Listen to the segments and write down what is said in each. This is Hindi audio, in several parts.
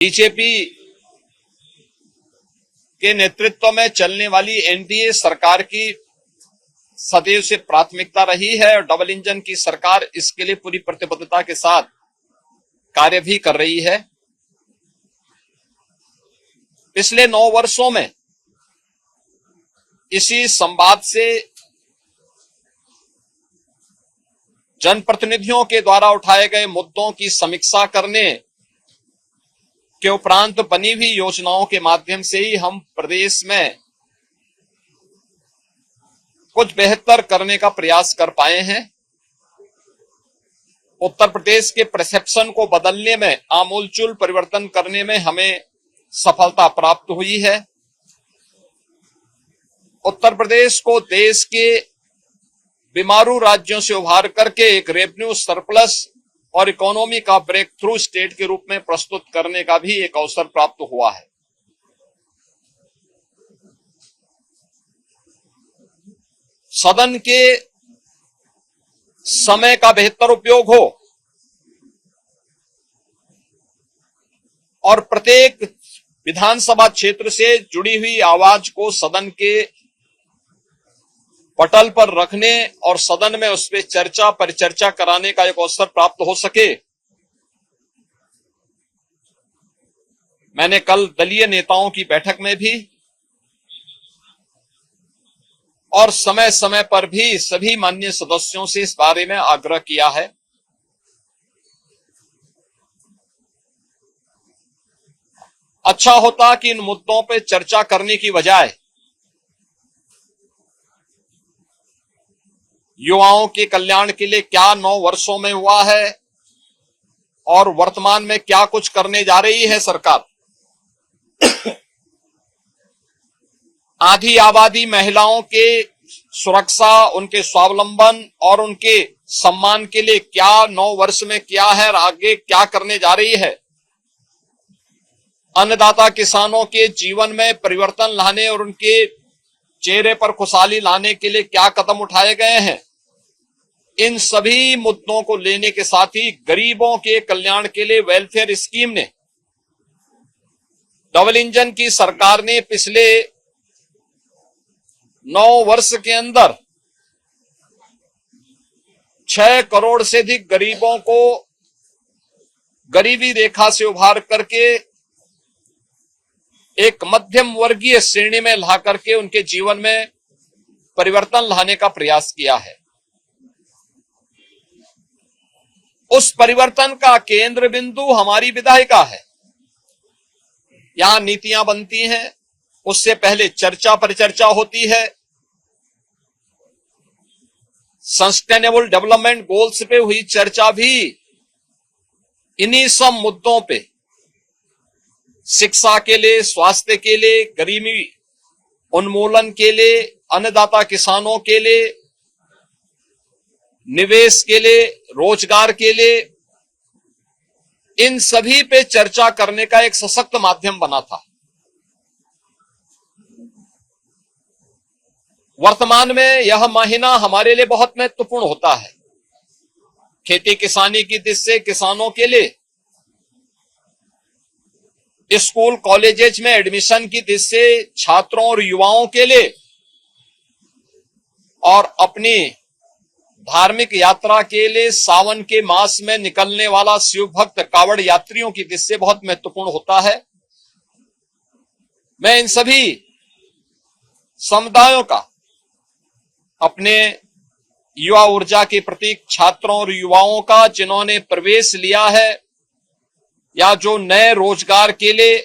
बीजेपी के नेतृत्व में चलने वाली एनडीए सरकार की सदैव से प्राथमिकता रही है और डबल इंजन की सरकार इसके लिए पूरी प्रतिबद्धता के साथ कार्य भी कर रही है। पिछले 9 वर्षों में इसी संवाद से जनप्रतिनिधियों के द्वारा उठाए गए मुद्दों की समीक्षा करने के उपरांत बनी हुई योजनाओं के माध्यम से ही हम प्रदेश में कुछ बेहतर करने का प्रयास कर पाए हैं। उत्तर प्रदेश के परसेप्शन को बदलने में, आमूलचूल परिवर्तन करने में हमें सफलता प्राप्त हुई है। उत्तर प्रदेश को देश के बीमारू राज्यों से उभार करके एक रेवेन्यू सरप्लस और इकोनॉमी का ब्रेक थ्रू स्टेट के रूप में प्रस्तुत करने का भी एक अवसर प्राप्त हुआ है। सदन के समय का बेहतर उपयोग हो और प्रत्येक विधानसभा क्षेत्र से जुड़ी हुई आवाज को सदन के पटल पर रखने और सदन में उस पर चर्चा परिचर्चा कराने का एक अवसर प्राप्त हो सके। मैंने कल दलीय नेताओं की बैठक में भी और समय समय पर भी सभी माननीय सदस्यों से इस बारे में आग्रह किया है। अच्छा होता कि इन मुद्दों पर चर्चा करने की बजाय युवाओं के कल्याण के लिए क्या 9 वर्षों में हुआ है और वर्तमान में क्या कुछ करने जा रही है सरकार, आधी आबादी महिलाओं के सुरक्षा, उनके स्वावलंबन और उनके सम्मान के लिए क्या 9 वर्ष में किया है और आगे क्या करने जा रही है, अन्नदाता किसानों के जीवन में परिवर्तन लाने और उनके चेहरे पर खुशहाली लाने के लिए क्या कदम उठाए गए हैं। इन सभी मुद्दों को लेने के साथ ही गरीबों के कल्याण के लिए वेलफेयर स्कीम ने, डबल इंजन की सरकार ने पिछले 9 वर्ष के अंदर 6 करोड़ से अधिक गरीबों को गरीबी रेखा से उभार करके एक मध्यम वर्गीय श्रेणी में ला करके उनके जीवन में परिवर्तन लाने का प्रयास किया है। उस परिवर्तन का केंद्र बिंदु हमारी विधायिका है। यहां नीतियां बनती हैं, उससे पहले चर्चा परिचर्चा होती है, सस्टेनेबल डेवलपमेंट गोल्स पे हुई चर्चा भी इन्हीं सब मुद्दों पे, शिक्षा के लिए, स्वास्थ्य के लिए, गरीबी उन्मूलन के लिए, अन्नदाता किसानों के लिए, निवेश के लिए, रोजगार के लिए, इन सभी पे चर्चा करने का एक सशक्त माध्यम बना था। वर्तमान में यह महीना हमारे लिए बहुत महत्वपूर्ण होता है। खेती किसानी की दृष्टि से किसानों के लिए, स्कूल कॉलेजेस में एडमिशन की दृष्टि से छात्रों और युवाओं के लिए, और अपनी धार्मिक यात्रा के लिए सावन के मास में निकलने वाला शिव भक्त कावड़ यात्रियों की दृष्टि से बहुत महत्वपूर्ण होता है। मैं इन सभी समुदायों का, अपने युवा ऊर्जा के प्रतीक छात्रों और युवाओं का जिन्होंने प्रवेश लिया है या जो नए रोजगार के लिए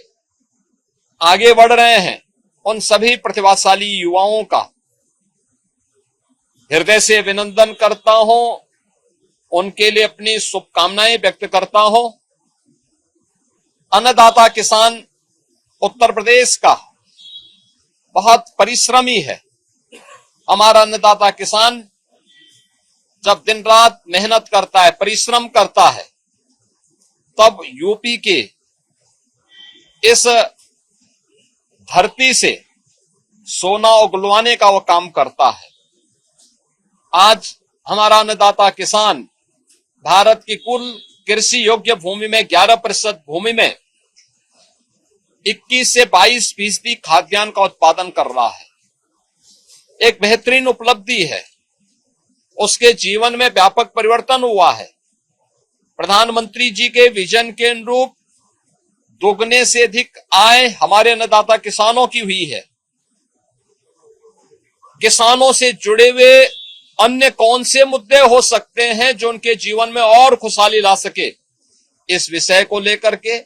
आगे बढ़ रहे हैं, उन सभी प्रतिभाशाली युवाओं का हृदय से अभिनंदन करता हूं, उनके लिए अपनी शुभकामनाएं व्यक्त करता हूं। अन्नदाता किसान उत्तर प्रदेश का बहुत परिश्रमी है। हमारा अन्नदाता किसान जब दिन रात मेहनत करता है, परिश्रम करता है, तब यूपी के इस धरती से सोना उगलवाने का वह काम करता है। आज हमारा अन्नदाता किसान भारत की कुल कृषि योग्य भूमि में 11% भूमि में 21 से 22% खाद्यान्न का उत्पादन कर रहा है। एक बेहतरीन उपलब्धि है। उसके जीवन में व्यापक परिवर्तन हुआ है। प्रधानमंत्री जी के विजन के अनुरूप दोगुने से अधिक आय हमारे अन्नदाता किसानों की हुई है। किसानों से जुड़े हुए अन्य कौन से मुद्दे हो सकते हैं जो उनके जीवन में और खुशहाली ला सके, इस विषय को लेकर के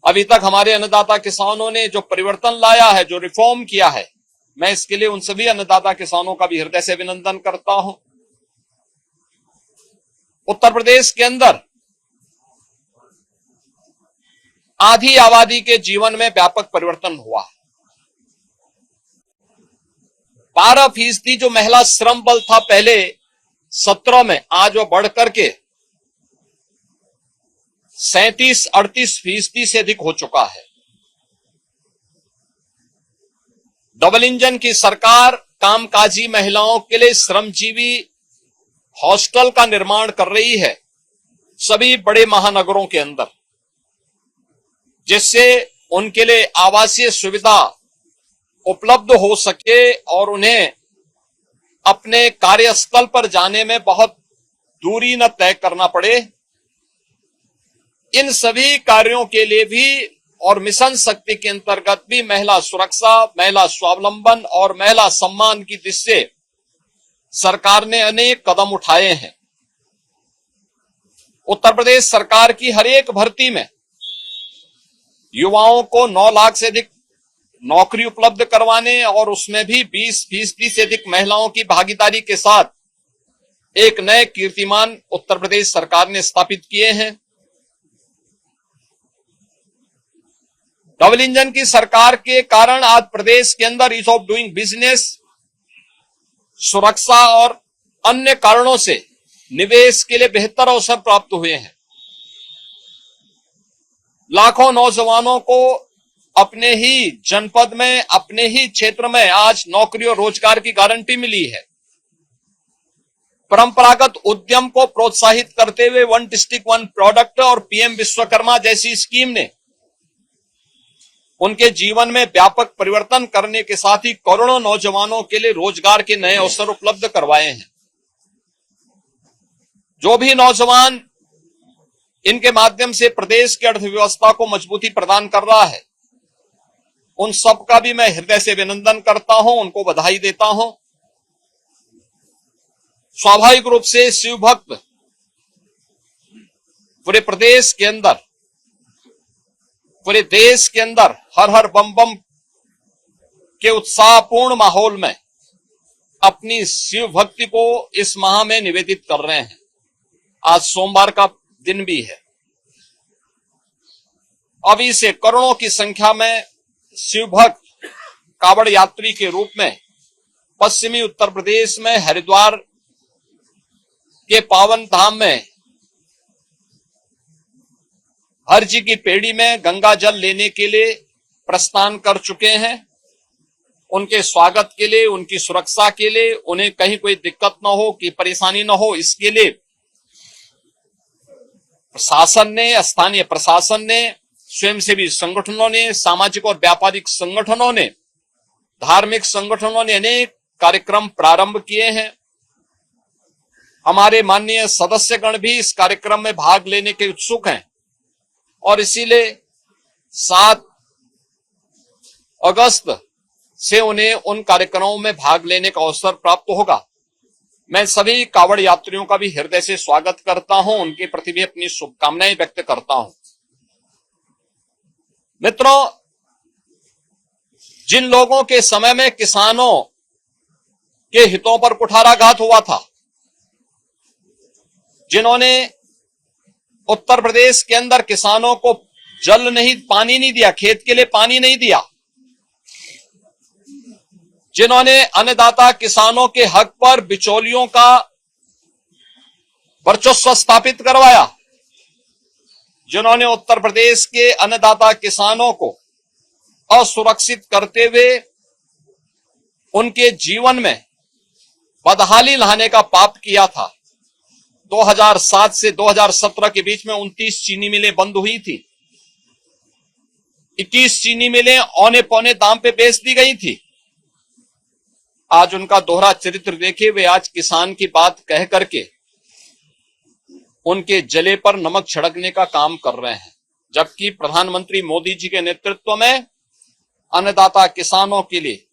अभी तक हमारे अन्नदाता किसानों ने जो परिवर्तन लाया है, जो रिफॉर्म किया है, मैं इसके लिए उन सभी अन्नदाता किसानों का भी हृदय से अभिनंदन करता हूं। उत्तर प्रदेश के अंदर आधी आबादी के जीवन में व्यापक परिवर्तन हुआ है। 12% जो महिला श्रम बल था पहले 17 में, आज वो बढ़ करके 37-38% से अधिक हो चुका है। डबल इंजन की सरकार कामकाजी महिलाओं के लिए श्रमजीवी हॉस्टल का निर्माण कर रही है सभी बड़े महानगरों के अंदर, जिससे उनके लिए आवासीय सुविधा उपलब्ध हो सके और उन्हें अपने कार्यस्थल पर जाने में बहुत दूरी न तय करना पड़े। इन सभी कार्यों के लिए भी और मिशन शक्ति के अंतर्गत भी महिला सुरक्षा, महिला स्वावलंबन और महिला सम्मान की दृष्टि से सरकार ने अनेक कदम उठाए हैं। उत्तर प्रदेश सरकार की हर एक भर्ती में युवाओं को 9 लाख से अधिक नौकरी उपलब्ध करवाने और उसमें भी 20% से अधिक महिलाओं की भागीदारी के साथ एक नए कीर्तिमान उत्तर प्रदेश सरकार ने स्थापित किए हैं। डबल इंजन की सरकार के कारण आज प्रदेश के अंदर ईज ऑफ डूइंग बिजनेस, सुरक्षा और अन्य कारणों से निवेश के लिए बेहतर अवसर प्राप्त हुए हैं। लाखों नौजवानों को अपने ही जनपद में, अपने ही क्षेत्र में आज नौकरी और रोजगार की गारंटी मिली है। परंपरागत उद्यम को प्रोत्साहित करते हुए वन डिस्ट्रिक्ट वन प्रोडक्ट और पीएम विश्वकर्मा जैसी स्कीम ने उनके जीवन में व्यापक परिवर्तन करने के साथ ही करोड़ों नौजवानों के लिए रोजगार के नए अवसर उपलब्ध करवाए हैं। जो भी नौजवान इनके माध्यम से प्रदेश की अर्थव्यवस्था को मजबूती प्रदान कर रहा है, उन सब का भी मैं हृदय से अभिनंदन करता हूं, उनको बधाई देता हूं। स्वाभाविक रूप से शिव भक्त पूरे प्रदेश के अंदर, पूरे देश के अंदर हर हर बम बम के उत्साहपूर्ण माहौल में अपनी शिव भक्ति को इस माह में निवेदित कर रहे हैं। आज सोमवार का दिन भी है। अभी से करोड़ों की संख्या में शिव भक्त कावड़ यात्री के रूप में पश्चिमी उत्तर प्रदेश में हरिद्वार के पावन धाम में हर जी की पेड़ी में गंगा जल लेने के लिए प्रस्थान कर चुके हैं। उनके स्वागत के लिए, उनकी सुरक्षा के लिए, उन्हें कहीं कोई दिक्कत न हो, कि परेशानी न हो, इसके लिए प्रशासन ने, स्थानीय प्रशासन ने, स्वयंसेवी संगठनों ने, सामाजिक और व्यापारिक संगठनों ने, धार्मिक संगठनों ने अनेक कार्यक्रम प्रारंभ किए हैं। हमारे माननीय सदस्यगण भी इस कार्यक्रम में भाग लेने के उत्सुक हैं और इसीलिए 7 अगस्त से उन्हें उन कार्यक्रमों में भाग लेने का अवसर प्राप्त होगा। मैं सभी कावड़ यात्रियों का भी हृदय से स्वागत करता हूं, उनके प्रति भी अपनी शुभकामनाएं व्यक्त करता हूं। मित्रों, जिन लोगों के समय में किसानों के हितों पर कुठाराघात हुआ था, जिन्होंने उत्तर प्रदेश के अंदर किसानों को जल नहीं, पानी नहीं दिया, खेत के लिए पानी नहीं दिया, जिन्होंने अन्नदाता किसानों के हक पर बिचौलियों का वर्चस्व स्थापित करवाया, जिन्होंने उत्तर प्रदेश के अन्नदाता किसानों को असुरक्षित करते हुए उनके जीवन में बदहाली लाने का पाप किया था। 2007 से 2017 के बीच में 29 चीनी मिलें बंद हुई थी। 21 चीनी मिलें औने पौने दाम पे बेच दी गई थी। आज उनका दोहरा चरित्र देखिए, वे आज किसान की बात कह करके उनके जले पर नमक छिड़कने का काम कर रहे हैं, जबकि प्रधानमंत्री मोदी जी के नेतृत्व में अन्नदाता किसानों के लिए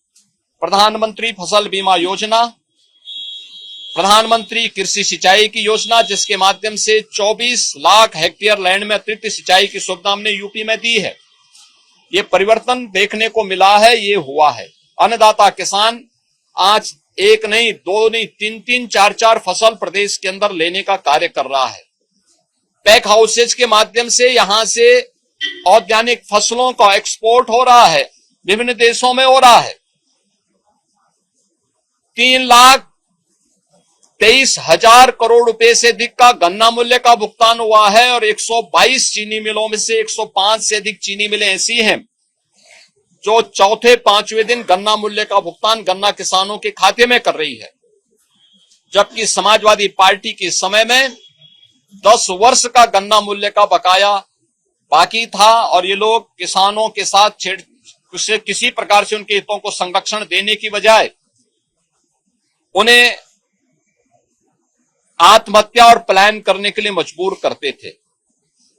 प्रधानमंत्री फसल बीमा योजना, प्रधानमंत्री कृषि सिंचाई की योजना, जिसके माध्यम से 24 लाख हेक्टेयर लैंड में अतिरिक्त सिंचाई की सुविधा हमने यूपी में दी है। ये परिवर्तन देखने को मिला है, ये हुआ है। अन्नदाता किसान आज एक नहीं, दो नहीं, तीन, चार फसल प्रदेश के अंदर लेने का कार्य कर रहा है। पैक हाउसेज के माध्यम से यहां से औद्यानिक फसलों का एक्सपोर्ट हो रहा है, विभिन्न देशों में हो रहा है। 3,23,000 करोड़ रुपए से अधिक का गन्ना मूल्य का भुगतान हुआ है और 122 चीनी मिलों में से 105 से अधिक चीनी मिलें ऐसी हैं जो चौथे पांचवें दिन गन्ना मूल्य का भुगतान गन्ना किसानों के खाते में कर रही है, जबकि समाजवादी पार्टी के समय में 10 वर्ष का गन्ना मूल्य का बकाया बाकी था और ये लोग किसानों के साथ किसी प्रकार से उनके हितों को संरक्षण देने की बजाय उन्हें आत्महत्या और पलायन करने के लिए मजबूर करते थे।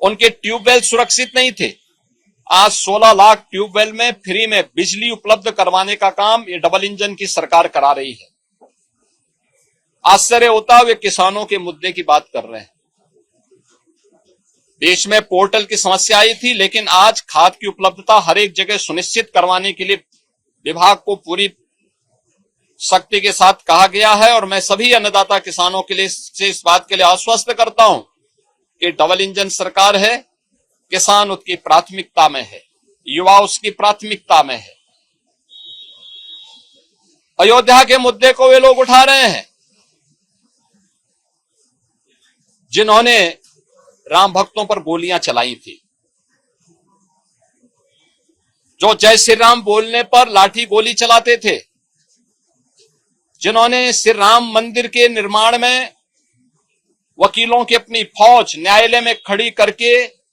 उनके ट्यूबवेल सुरक्षित नहीं थे। आज 16 लाख ट्यूबवेल में फ्री में बिजली उपलब्ध करवाने का काम ये डबल इंजन की सरकार करा रही है। आश्चर्य होता है, वे किसानों के मुद्दे की बात कर रहे हैं। देश में पोर्टल की समस्या आई थी, लेकिन आज खाद की उपलब्धता हर एक जगह सुनिश्चित करवाने के लिए विभाग को पूरी शक्ति के साथ कहा गया है और मैं सभी अन्नदाता किसानों के लिए इस बात के लिए आश्वस्त करता हूं कि डबल इंजन सरकार है, किसान उसकी प्राथमिकता में है, युवा उसकी प्राथमिकता में है। अयोध्या के मुद्दे को वे लोग उठा रहे हैं जिन्होंने राम भक्तों पर गोलियां चलाई थी, जो जय श्री राम बोलने पर लाठी गोली चलाते थे, जिन्होंने श्री राम मंदिर के निर्माण में वकीलों की अपनी फौज न्यायालय में खड़ी करके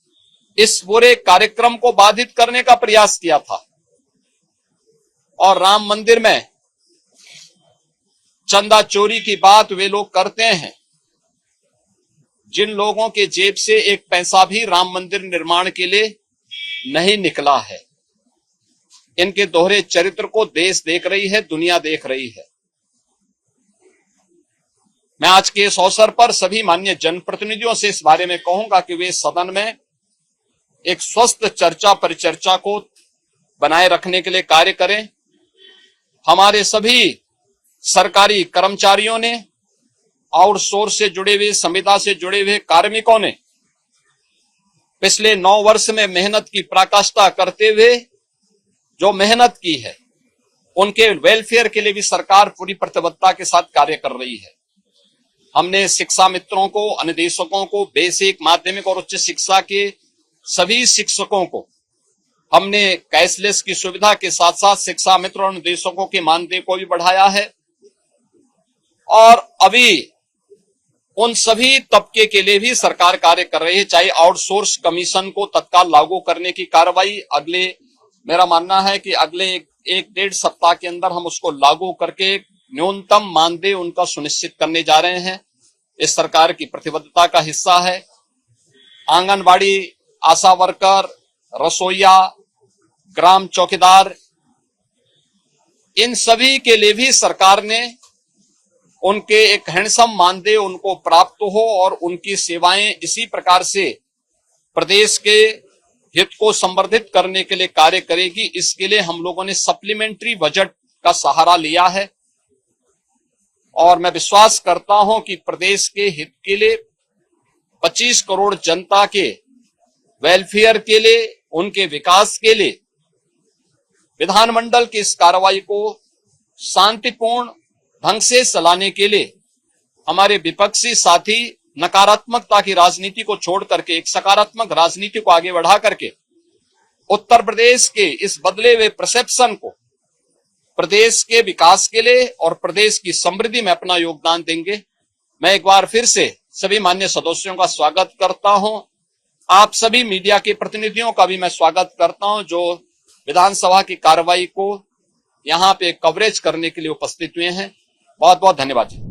इस पूरे कार्यक्रम को बाधित करने का प्रयास किया था। और राम मंदिर में चंदा चोरी की बात वे लोग करते हैं जिन लोगों के जेब से एक पैसा भी राम मंदिर निर्माण के लिए नहीं निकला है। इनके दोहरे चरित्र को देश देख रही है, दुनिया देख रही है। मैं आज के इस अवसर पर सभी माननीय जनप्रतिनिधियों से इस बारे में कहूंगा कि वे सदन में एक स्वस्थ चर्चा परिचर्चा को बनाए रखने के लिए कार्य करें। हमारे सभी सरकारी कर्मचारियों ने, आउटसोर्स से जुड़े हुए, संविदा से जुड़े हुए कार्मिकों ने पिछले 9 वर्ष में मेहनत की पराकाष्ठा करते हुए जो मेहनत की है, उनके वेलफेयर के लिए भी सरकार पूरी प्रतिबद्धता के साथ कार्य कर रही है। हमने शिक्षा मित्रों को, अनुदेशकों को, बेसिक, माध्यमिक और उच्च शिक्षा के सभी शिक्षकों को हमने कैशलेस की सुविधा के साथ साथ शिक्षा मित्र और अनुदेशकों के मानदेय को भी बढ़ाया है और अभी उन सभी तबके के लिए भी सरकार कार्य कर रही है। चाहे आउटसोर्स कमीशन को तत्काल लागू करने की कार्रवाई मेरा मानना है कि अगले 1-1.5 सप्ताह के अंदर हम उसको लागू करके न्यूनतम मानदेय उनका सुनिश्चित करने जा रहे हैं। इस सरकार की प्रतिबद्धता का हिस्सा है। आंगनबाड़ी, आशा वर्कर, रसोईया, ग्राम चौकीदार, इन सभी के लिए भी सरकार ने उनके एक हैंडसम मानदेय उनको प्राप्त हो और उनकी सेवाएं इसी प्रकार से प्रदेश के हित को संवर्धित करने के लिए कार्य करेगी। इसके लिए हम लोगों ने सप्लीमेंट्री बजट का सहारा लिया है और मैं विश्वास करता हूं कि प्रदेश के हित के लिए 25 करोड़ जनता के वेलफेयर के लिए, उनके विकास के लिए विधानमंडल की इस कार्रवाई को शांतिपूर्ण ढंग से चलाने के लिए हमारे विपक्षी साथी नकारात्मकता की राजनीति को छोड़ करके एक सकारात्मक राजनीति को आगे बढ़ा करके उत्तर प्रदेश के इस बदले हुए परसेप्शन को प्रदेश के विकास के लिए और प्रदेश की समृद्धि में अपना योगदान देंगे। मैं एक बार फिर से सभी माननीय सदस्यों का स्वागत करता हूं। आप सभी मीडिया के प्रतिनिधियों का भी मैं स्वागत करता हूं जो विधानसभा की कार्रवाई को यहां पे कवरेज करने के लिए उपस्थित हुए हैं। बहुत बहुत धन्यवाद।